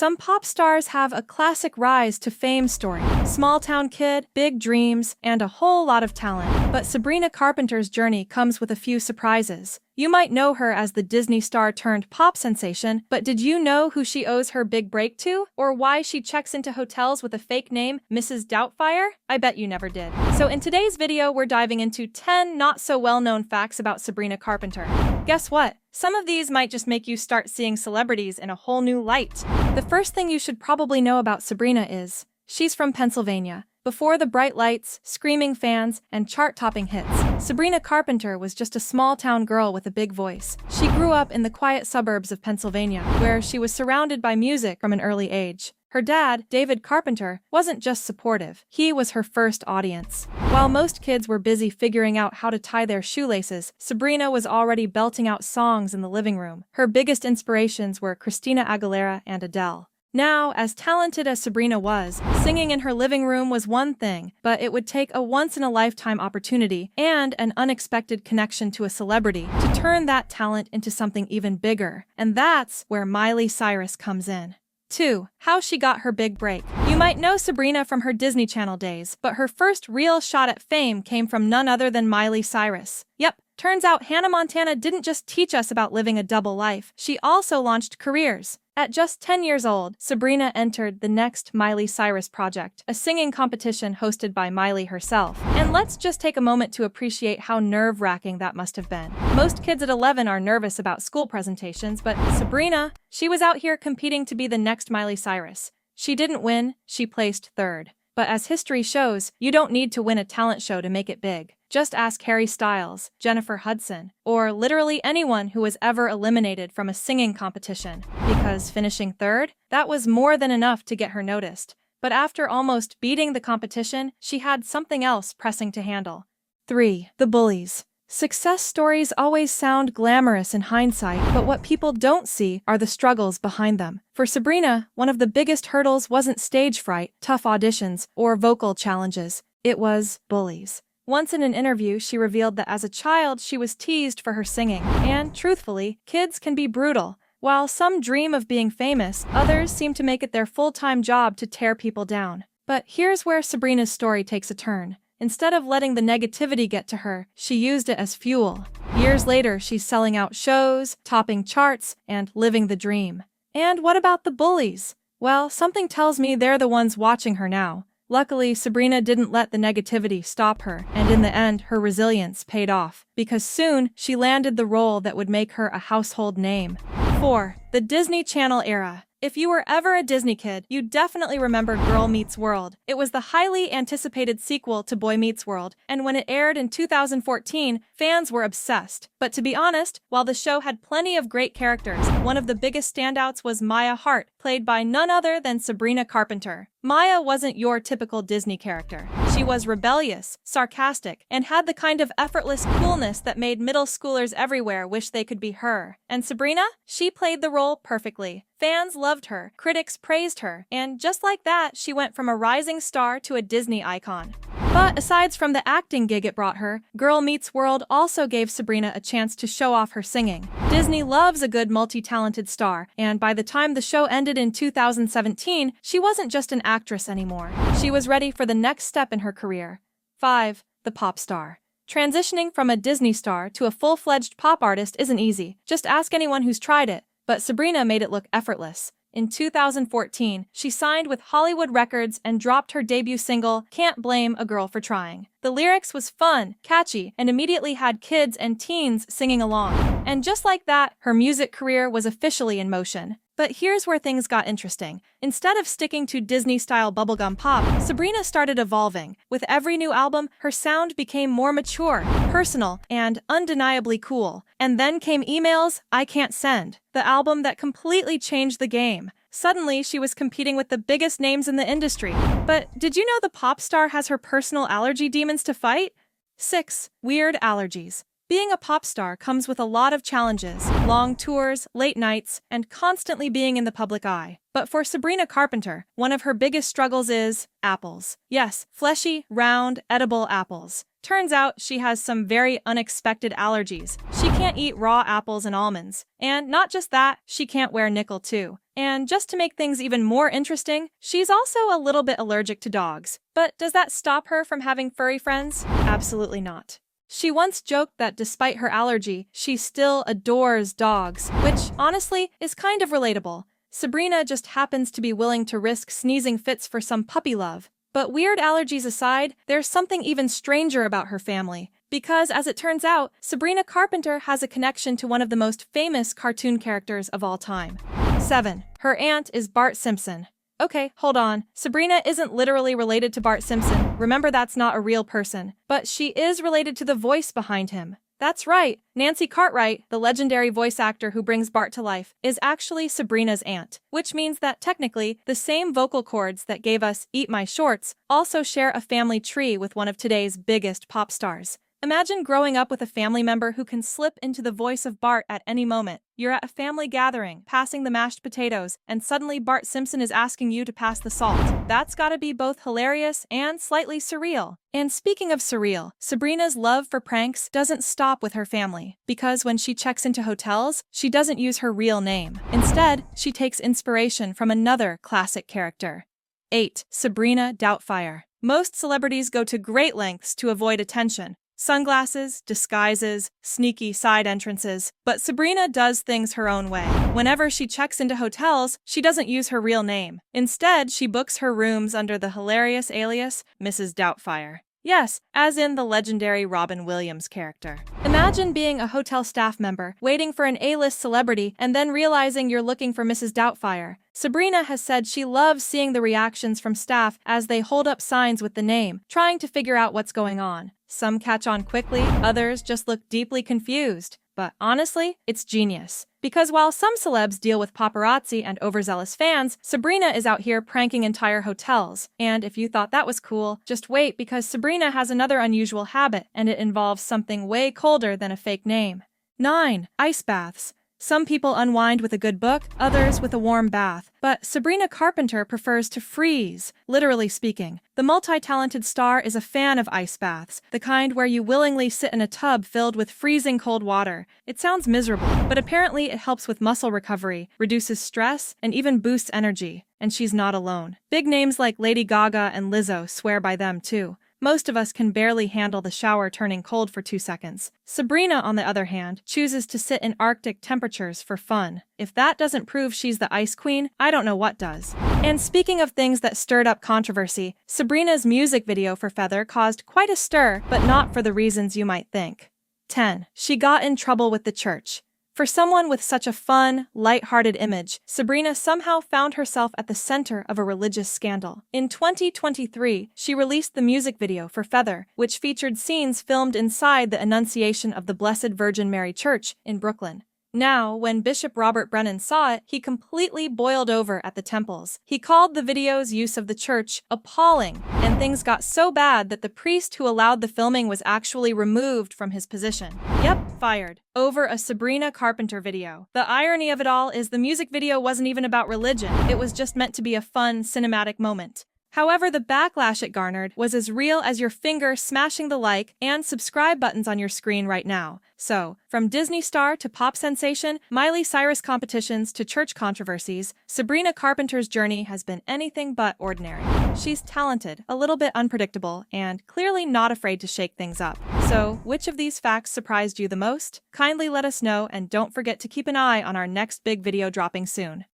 Some pop stars have a classic rise to fame story. Small town kid, big dreams, and a whole lot of talent. But Sabrina Carpenter's journey comes with a few surprises. You might know her as the Disney star turned pop sensation, but did you know who she owes her big break to? Or why she checks into hotels with a fake name, Mrs. Doubtfire? I bet you never did. So in today's video, we're diving into 10 not so well-known facts about Sabrina Carpenter. Guess what? Some of these might just make you start seeing celebrities in a whole new light. The first thing you should probably know about Sabrina is she's from Pennsylvania. Before the bright lights, screaming fans, and chart-topping hits, Sabrina Carpenter was just a small-town girl with a big voice. She grew up in the quiet suburbs of Pennsylvania, where she was surrounded by music from an early age. Her dad, David Carpenter, wasn't just supportive, he was her first audience. While most kids were busy figuring out how to tie their shoelaces, Sabrina was already belting out songs in the living room. Her biggest inspirations were Christina Aguilera and Adele. Now, as talented as Sabrina was, singing in her living room was one thing, but it would take a once-in-a-lifetime opportunity and an unexpected connection to a celebrity to turn that talent into something even bigger. And that's where Miley Cyrus comes in. 2. How she got her big break. You might know Sabrina from her Disney Channel days, but her first real shot at fame came from none other than Miley Cyrus. Yep. Turns out Hannah Montana didn't just teach us about living a double life, she also launched careers. At just 10 years old, Sabrina entered the Next Miley Cyrus Project, a singing competition hosted by Miley herself. And let's just take a moment to appreciate how nerve-wracking that must have been. Most kids at 11 are nervous about school presentations, but Sabrina, she was out here competing to be the next Miley Cyrus. She didn't win, she placed third. But as history shows, you don't need to win a talent show to make it big. Just ask Harry Styles, Jennifer Hudson, or literally anyone who was ever eliminated from a singing competition. Because finishing third, that was more than enough to get her noticed. But after almost beating the competition, she had something else pressing to handle. 3. The bullies. Success stories always sound glamorous in hindsight, but what people don't see are the struggles behind them. For Sabrina, one of the biggest hurdles wasn't stage fright, tough auditions, or vocal challenges. It was bullies. Once in an interview, she revealed that as a child, she was teased for her singing. And, truthfully, kids can be brutal. While some dream of being famous, others seem to make it their full-time job to tear people down. But here's where Sabrina's story takes a turn. Instead of letting the negativity get to her, she used it as fuel. Years later, she's selling out shows, topping charts, and living the dream. And what about the bullies? Well, something tells me they're the ones watching her now. Luckily, Sabrina didn't let the negativity stop her, and in the end, her resilience paid off, because soon she landed the role that would make her a household name. 4. The Disney Channel era. If you were ever a Disney kid, you definitely remember Girl Meets World. It was the highly anticipated sequel to Boy Meets World, and when it aired in 2014, fans were obsessed. But to be honest, while the show had plenty of great characters, one of the biggest standouts was Maya Hart, played by none other than Sabrina Carpenter. Maya wasn't your typical Disney character. She was rebellious, sarcastic, and had the kind of effortless coolness that made middle schoolers everywhere wish they could be her. And Sabrina? She played the role perfectly. Fans loved her, critics praised her, and just like that, she went from a rising star to a Disney icon. But aside from the acting gig it brought her, Girl Meets World also gave Sabrina a chance to show off her singing. Disney loves a good multi-talented star, and by the time the show ended in 2017, she wasn't just an actress anymore. She was ready for the next step in her career. 5. The pop star. Transitioning from a Disney star to a full-fledged pop artist isn't easy. Just ask anyone who's tried it. But Sabrina made it look effortless. In 2014, she signed with Hollywood Records and dropped her debut single, Can't Blame a Girl for Trying. The lyrics was fun, catchy, and immediately had kids and teens singing along. And just like that, her music career was officially in motion. But here's where things got interesting. Instead of sticking to Disney-style bubblegum pop, Sabrina started evolving. With every new album, her sound became more mature, personal, and undeniably cool. And then came Emails I Can't Send, the album that completely changed the game. Suddenly, she was competing with the biggest names in the industry. But did you know the pop star has her personal allergy demons to fight? 6. Weird allergies. Being a pop star comes with a lot of challenges, long tours, late nights, and constantly being in the public eye. But for Sabrina Carpenter, one of her biggest struggles is apples. Yes, fleshy, round, edible apples. Turns out she has some very unexpected allergies. She can't eat raw apples and almonds. And not just that, she can't wear nickel too. And just to make things even more interesting, she's also a little bit allergic to dogs. But does that stop her from having furry friends? Absolutely not. She once joked that despite her allergy, she still adores dogs, which, honestly, is kind of relatable. Sabrina just happens to be willing to risk sneezing fits for some puppy love. But weird allergies aside, there's something even stranger about her family. Because, as it turns out, Sabrina Carpenter has a connection to one of the most famous cartoon characters of all time. 7. Her aunt is Bart Simpson. Okay, hold on. Sabrina isn't literally related to Bart Simpson. Remember, that's not a real person. But she is related to the voice behind him. That's right. Nancy Cartwright, the legendary voice actor who brings Bart to life, is actually Sabrina's aunt, which means that technically, the same vocal cords that gave us Eat My Shorts also share a family tree with one of today's biggest pop stars. Imagine growing up with a family member who can slip into the voice of Bart at any moment. You're at a family gathering, passing the mashed potatoes, and suddenly Bart Simpson is asking you to pass the salt. That's gotta be both hilarious and slightly surreal. And speaking of surreal, Sabrina's love for pranks doesn't stop with her family, because when she checks into hotels, she doesn't use her real name. Instead, she takes inspiration from another classic character. 8. Sabrina Doubtfire. Most celebrities go to great lengths to avoid attention. Sunglasses, disguises, sneaky side entrances. But Sabrina does things her own way. Whenever she checks into hotels, she doesn't use her real name. Instead, she books her rooms under the hilarious alias Mrs. Doubtfire. Yes, as in the legendary Robin Williams character. Imagine being a hotel staff member, waiting for an A-list celebrity, and then realizing you're looking for Mrs. Doubtfire. Sabrina has said she loves seeing the reactions from staff as they hold up signs with the name, trying to figure out what's going on. Some catch on quickly, others just look deeply confused. But honestly, it's genius. Because while some celebs deal with paparazzi and overzealous fans, Sabrina is out here pranking entire hotels. And if you thought that was cool, just wait, because Sabrina has another unusual habit, and it involves something way colder than a fake name. 9. Ice baths. Some people unwind with a good book, others with a warm bath. But Sabrina Carpenter prefers to freeze, literally speaking. The multi-talented star is a fan of ice baths, the kind where you willingly sit in a tub filled with freezing cold water. It sounds miserable, but apparently it helps with muscle recovery, reduces stress, and even boosts energy. And she's not alone. Big names like Lady Gaga and Lizzo swear by them too. Most of us can barely handle the shower turning cold for 2 seconds. Sabrina, on the other hand, chooses to sit in Arctic temperatures for fun. If that doesn't prove she's the ice queen, I don't know what does. And speaking of things that stirred up controversy, Sabrina's music video for Feather caused quite a stir, but not for the reasons you might think. 10. She got in trouble with the church. For someone with such a fun, light-hearted image, Sabrina somehow found herself at the center of a religious scandal. In 2023, she released the music video for Feather, which featured scenes filmed inside the Annunciation of the Blessed Virgin Mary Church in Brooklyn. Now, when Bishop Robert Brennan saw it, he completely boiled over at the temples. He called the video's use of the church appalling, and things got so bad that the priest who allowed the filming was actually removed from his position. Yep, fired. Over a Sabrina Carpenter video. The irony of it all is the music video wasn't even about religion. It was just meant to be a fun, cinematic moment. However, the backlash it garnered was as real as your finger smashing the like and subscribe buttons on your screen right now. So, from Disney star to pop sensation, Miley Cyrus competitions to church controversies, Sabrina Carpenter's journey has been anything but ordinary. She's talented, a little bit unpredictable, and clearly not afraid to shake things up. So, which of these facts surprised you the most? Kindly let us know, and don't forget to keep an eye on our next big video dropping soon.